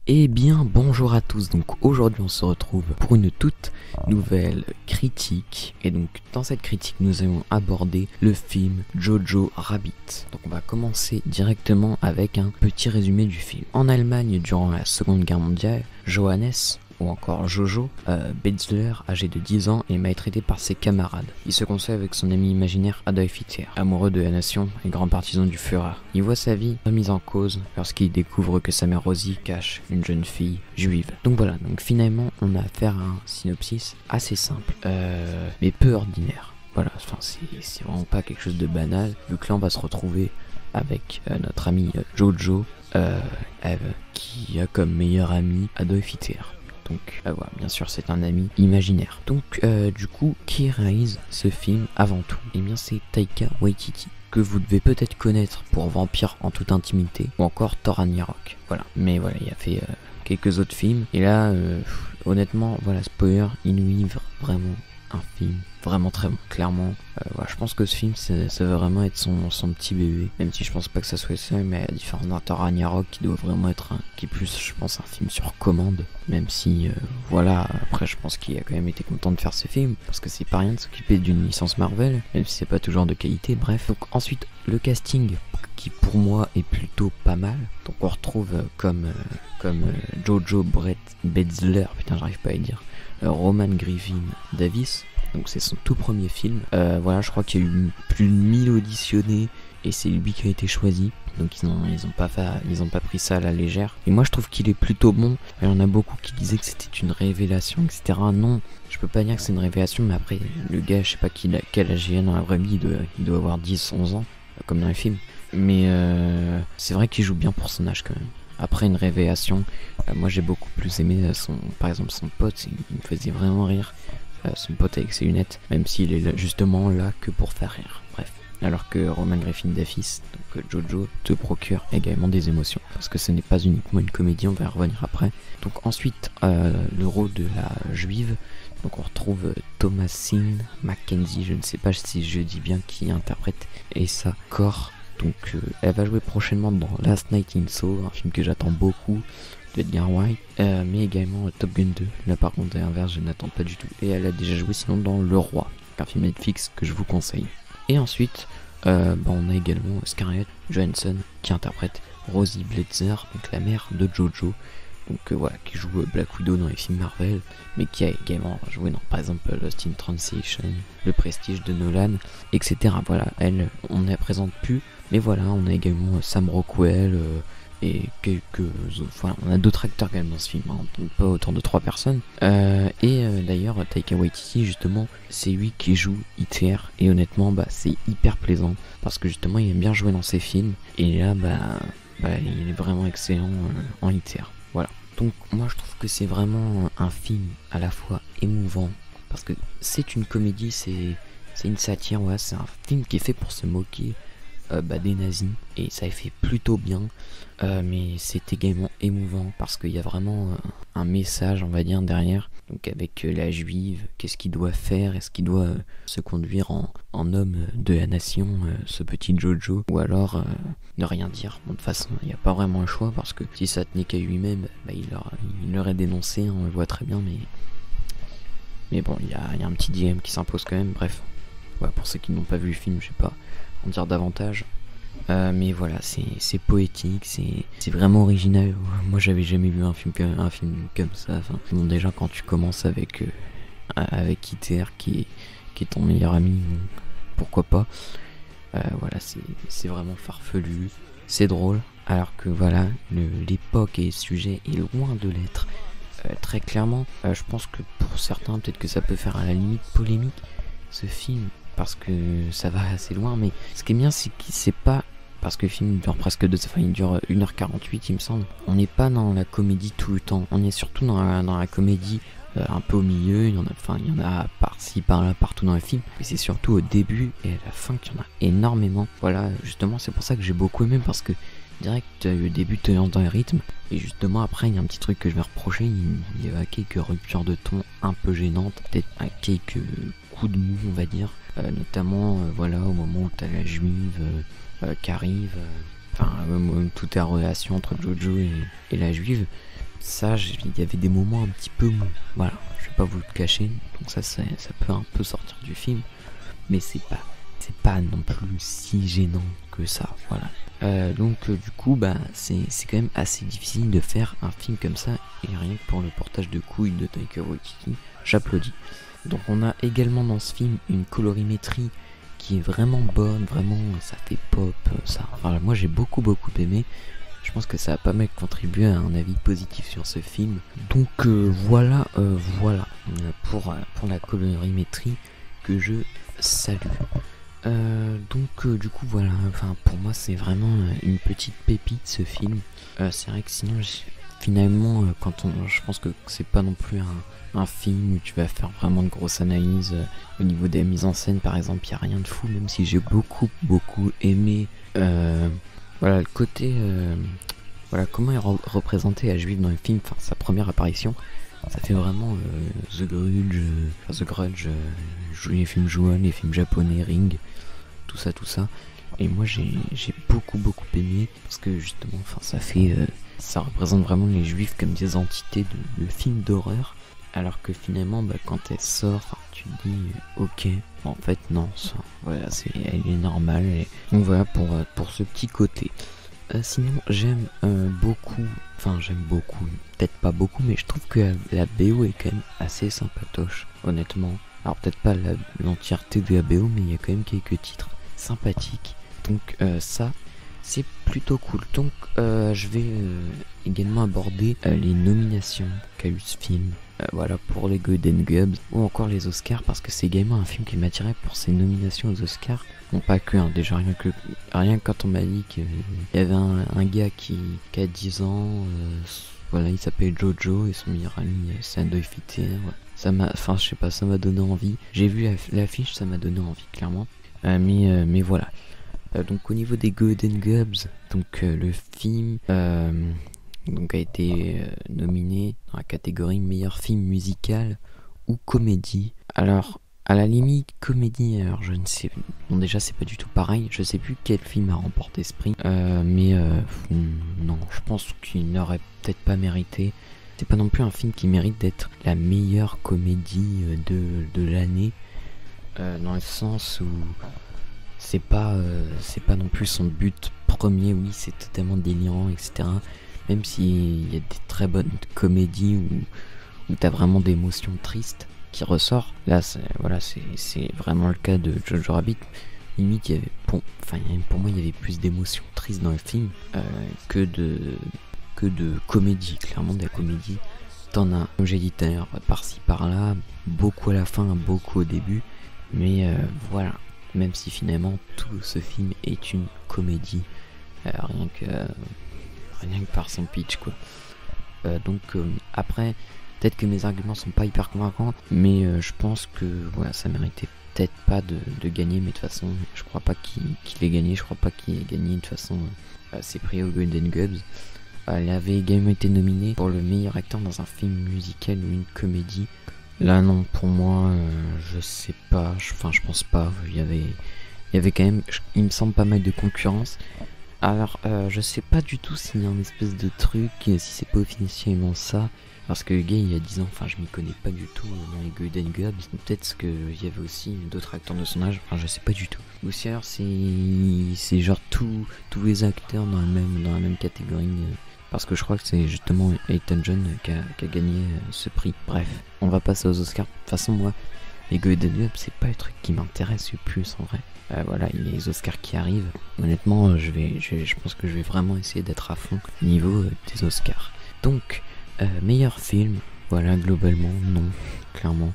Eh bien, bonjour à tous. Donc aujourd'hui, on se retrouve pour une toute nouvelle critique. Et donc, dans cette critique, nous allons aborder le film Jojo Rabbit. Donc, on va commencer directement avec un petit résumé du film. En Allemagne, durant la Seconde Guerre mondiale, Johannes, ou encore Jojo, Betzler, âgé de 10 ans, est maltraité par ses camarades. Il se console avec son ami imaginaire Adolf Hitler, amoureux de la nation et grand partisan du Führer. Il voit sa vie remise en cause lorsqu'il découvre que sa mère Rosie cache une jeune fille juive. Donc voilà, donc finalement on a affaire à un synopsis assez simple, mais peu ordinaire. Voilà, enfin c'est vraiment pas quelque chose de banal, vu que là on va se retrouver avec notre ami Jojo, qui a comme meilleur ami Adolf Hitler. Donc voilà, bien sûr c'est un ami imaginaire. Donc du coup, qui réalise ce film avant tout? Eh bien c'est Taika Waititi, que vous devez peut-être connaître pour Vampire en toute intimité, ou encore Thor Ragnarok. Voilà, mais voilà, il a fait quelques autres films, et là, honnêtement, voilà, spoiler, il nous livre vraiment un film vraiment très bon. Clairement, voilà, je pense que ce film, ça va vraiment être son petit bébé, même si je pense pas que ça soit ça, mais à la différence d'un Thor Ragnarok qui doit vraiment être qui est plus, je pense, un film sur commande, même si, voilà, après je pense qu'il a quand même été content de faire ce film, parce que c'est pas rien de s'occuper d'une licence Marvel, même si c'est pas toujours de qualité, bref. Donc ensuite, le casting, qui pour moi est plutôt pas mal. Donc on retrouve comme Jojo Brett Betzler, putain j'arrive pas à le dire, Roman Griffin Davis. Donc c'est son tout premier film. Voilà, je crois qu'il y a eu plus de 1000 auditionnés et c'est lui qui a été choisi. Donc ils ont pas pris ça à la légère. Et moi je trouve qu'il est plutôt bon. Il y en a beaucoup qui disaient que c'était une révélation, etc. Non, je peux pas dire que c'est une révélation, mais après le gars, je sais pas quel âge il a dans la vraie vie, il doit avoir 10-11 ans, comme dans les films. Mais c'est vrai qu'il joue bien pour son âge quand même. Après une révélation, moi j'ai beaucoup plus aimé par exemple son pote, il me faisait vraiment rire. Son pote avec ses lunettes, même s'il est là, justement là que pour faire rire. Bref. Alors que Roman Griffin Davis, donc Jojo, te procure également des émotions. Parce que ce n'est pas uniquement une comédie, on va y revenir après. Donc ensuite, le rôle de la juive. Donc on retrouve Thomasine Mackenzie, je ne sais pas si je dis bien qui interprète Essa Core. Donc elle va jouer prochainement dans Last Night in Soho, un film que j'attends beaucoup, de Edgar Wright, mais également Top Gun 2. Là par contre à l'inverse je n'attends pas du tout. Et elle a déjà joué sinon dans Le Roi, un film Netflix que je vous conseille. Et ensuite on a également Scarlett Johansson qui interprète Rosie Betzler, donc la mère de Jojo. Donc voilà, qui joue Black Widow dans les films Marvel, mais qui a également joué dans par exemple Lost in Translation, Le Prestige de Nolan, etc. Voilà, elle, on ne la présente plus, mais voilà, on a également Sam Rockwell, et quelques autres, enfin on a d'autres acteurs quand même dans ce film, hein, donc pas autant de 3 personnes. D'ailleurs Taika Waititi, justement, c'est lui qui joue Hitler, et honnêtement c'est hyper plaisant, parce que justement il aime bien jouer dans ses films, et là il est vraiment excellent en Hitler. Voilà. Donc moi je trouve que c'est vraiment un film à la fois émouvant, parce que c'est une comédie, c'est une satire, ouais, c'est un film qui est fait pour se moquer des nazis, et ça est fait plutôt bien, mais c'est également émouvant parce qu'il y a vraiment un message, on va dire, derrière. Donc avec la juive, qu'est-ce qu'il doit faire, est-ce qu'il doit se conduire en homme de la nation, ce petit Jojo, ou alors ne rien dire. Bon, de toute façon il n'y a pas vraiment le choix, parce que si ça tenait qu'à lui-même, il l'aurait dénoncé, on le voit très bien, mais bon, il y a un petit dilemme qui s'impose quand même. Bref, voilà, pour ceux qui n'ont pas vu le film, je sais pas en dire davantage, mais voilà, c'est poétique, c'est vraiment original. Moi j'avais jamais vu un film comme ça. Enfin, bon, déjà quand tu commences avec Hitler qui est ton meilleur ami, pourquoi pas. Voilà, c'est vraiment farfelu, c'est drôle, alors que voilà, l'époque et le sujet est loin de l'être. Très clairement, je pense que pour certains peut-être que ça peut faire à la limite polémique, ce film, parce que ça va assez loin, mais ce qui est bien, c'est qu'il sait pas, parce que le film dure presque il dure 1h48 il me semble. On n'est pas dans la comédie tout le temps, on est surtout dans la comédie un peu au milieu. Il y en a par-ci, par-là, partout dans le film, mais c'est surtout au début et à la fin qu'il y en a énormément. Voilà, justement c'est pour ça que j'ai beaucoup aimé, parce que direct le début te lance dans le rythme, et justement après il y a un petit truc que je vais reprocher, il y a quelques ruptures de ton un peu gênantes, peut-être quelques coups de mou, on va dire, notamment voilà, au moment où t'as la juive qui arrive, toute la relation entre Jojo et la juive. ça, il y avait des moments un petit peu mous. Voilà, je vais pas vous le cacher. Donc ça peut un peu sortir du film, mais c'est pas non plus si gênant que ça. Voilà. Donc du coup, c'est quand même assez difficile de faire un film comme ça, et rien que pour le portage de couilles de Taika Waititi, j'applaudis. Donc on a également dans ce film une colorimétrie qui est vraiment bonne, vraiment ça fait pop, ça. Enfin, moi j'ai beaucoup aimé. Je pense que ça a pas mal contribué à un avis positif sur ce film. Donc voilà pour la colorimétrie que je salue. Du coup voilà, enfin pour moi c'est vraiment une petite pépite ce film. C'est vrai que sinon finalement je pense que c'est pas non plus un film où tu vas faire vraiment de grosses analyses au niveau des mises en scène par exemple, il y a rien de fou, même si j'ai beaucoup aimé voilà le côté voilà comment est représenté la juive dans le film, enfin sa première apparition. Ça fait vraiment The Grudge, les films Ju-On, les films japonais, Ring, tout ça. Et moi j'ai beaucoup aimé parce que justement, enfin ça représente vraiment les juifs comme des entités de films d'horreur, alors que finalement quand elle sort, tu te dis ok, en fait non, ça, voilà, elle est normale. Et donc voilà pour ce petit côté. Sinon j'aime beaucoup, peut-être pas beaucoup, mais je trouve que la BO est quand même assez sympatoche, honnêtement. Alors peut-être pas l'entièreté de la BO, mais il y a quand même quelques titres sympathiques. Donc ça, c'est plutôt cool. Donc je vais également aborder les nominations qu'a eu ce film. Voilà, pour les Golden Globes ou encore les Oscars, parce que c'est également un film qui m'attirait pour ses nominations aux Oscars. Bon, pas que, déjà rien que quand on m'a dit qu'il y avait un gars qui a 10 ans, voilà, il s'appelle Jojo et son meilleur ami c'est Adolf Hitler. Ça m'a donné envie. J'ai vu l'affiche, ça m'a donné envie clairement. Mais voilà. Donc au niveau des Golden Globes, donc le film donc a été nominé dans la catégorie meilleur film musical ou comédie. Alors à la limite comédie, alors je ne sais, bon déjà c'est pas du tout pareil, je sais plus quel film a remporté ce prix, mais non, je pense qu'il n'aurait peut-être pas mérité. C'est pas non plus un film qui mérite d'être la meilleure comédie de l'année, dans le sens où c'est pas non plus son but premier. Oui, c'est totalement délirant, etc. Même s'il y a des très bonnes comédies où t'as vraiment des émotions tristes qui ressortent. Là, c'est vraiment le cas de Jojo Rabbit. Limite, pour moi, il y avait plus d'émotions tristes dans le film que de comédie. Clairement, de la comédie, t'en as, comme j'ai dit tout à l'heure, par-ci par-là, beaucoup à la fin, beaucoup au début. Mais voilà. Même si finalement tout ce film est une comédie, rien que par son pitch quoi. Donc après, peut-être que mes arguments sont pas hyper convaincants, mais je pense que voilà, ça méritait peut-être pas de gagner, mais de toute façon je crois pas qu'il ait gagné, je crois pas qu'il ait gagné de toute façon ses prix aux Golden Globes. Il avait également été nominé pour le meilleur acteur dans un film musical ou une comédie. Là non, pour moi, je sais pas, je pense pas, il y avait quand même, il me semble, pas mal de concurrence. Alors je sais pas du tout s'il y a un espèce de truc, si c'est pas officiellement ça, parce que le gars il y a 10 ans, enfin je m'y connais pas du tout dans les Golden Globes, peut-être qu'il y avait aussi d'autres acteurs de son âge, enfin je sais pas du tout. Ou si alors c'est genre tous les acteurs dans la même catégorie, parce que je crois que c'est justement Elton John qui a gagné ce prix. Bref, on va passer aux Oscars. De toute façon, moi, les Golden Globes, c'est pas le truc qui m'intéresse le plus en vrai. Voilà, il y a les Oscars qui arrivent. Honnêtement, je pense que je vais vraiment essayer d'être à fond au niveau des Oscars. Donc, meilleur film, voilà, globalement, non, clairement,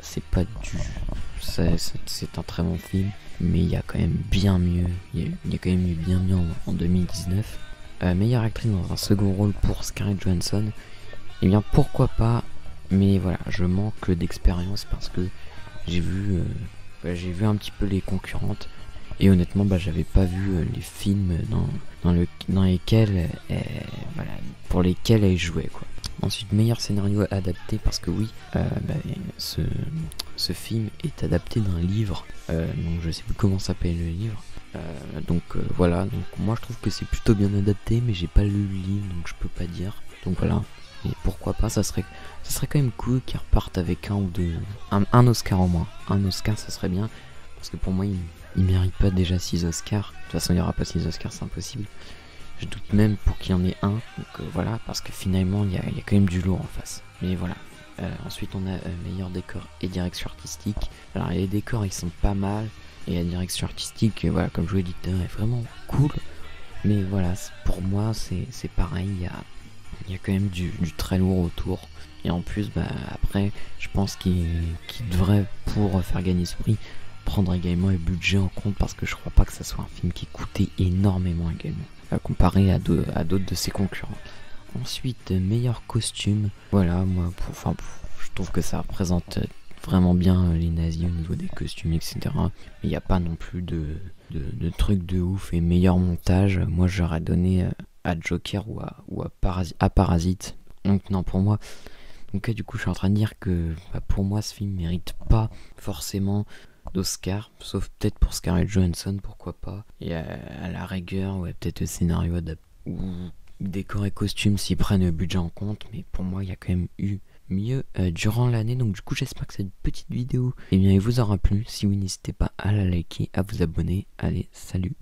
c'est pas du... C'est un très bon film, mais il y a quand même bien mieux. Il y a quand même eu bien mieux en 2019. Meilleure actrice dans un second rôle pour Scarlett Johansson, eh bien pourquoi pas, mais voilà, je manque d'expérience parce que j'ai vu un petit peu les concurrentes et honnêtement j'avais pas vu les films dans lesquels voilà, pour lesquels elle jouait quoi. Ensuite meilleur scénario adapté, parce que oui, ce film est adapté d'un livre, donc je sais plus comment s'appelle le livre. Voilà, donc moi je trouve que c'est plutôt bien adapté, mais j'ai pas lu le livre donc je peux pas dire. Donc voilà, Et pourquoi pas, ça serait quand même cool qu'ils repartent avec un ou deux, un Oscar au moins. Un Oscar, ça serait bien, parce que pour moi, il mérite pas déjà 6 Oscars. De toute façon, il y aura pas 6 Oscars, c'est impossible. Je doute même pour qu'il y en ait un, donc voilà, parce que finalement, il y a quand même du lourd en face. Mais voilà. Ensuite, on a meilleur décor et direction artistique. Alors, les décors, ils sont pas mal, et la direction artistique, voilà, comme je vous l'ai dit, est vraiment cool. Mais voilà, pour moi, c'est pareil, il y a quand même du très lourd autour. Et en plus, après, je pense qu'il devrait, pour faire gagner ce prix, prendre également le budget en compte, parce que je crois pas que ça soit un film qui coûtait énormément également, comparé à d'autres de ses concurrents. Ensuite, meilleur costume. Voilà, moi, je trouve que ça représente vraiment bien les nazis au niveau des costumes, etc. Mais il n'y a pas non plus de trucs de ouf. Et meilleur montage, moi j'aurais donné à Joker ou à Parasite. Donc non, pour moi. Donc du coup, je suis en train de dire que pour moi, ce film mérite pas forcément d'Oscar, sauf peut-être pour Scarlett Johansson, pourquoi pas. Et à la rigueur, ouais, peut-être le scénario adapté ou décor et costumes s'ils prennent le budget en compte, mais pour moi, il y a quand même eu mieux durant l'année. Donc du coup, j'espère que cette petite vidéo, eh bien, elle vous aura plu. Si oui, n'hésitez pas à la liker, à vous abonner. Allez, salut!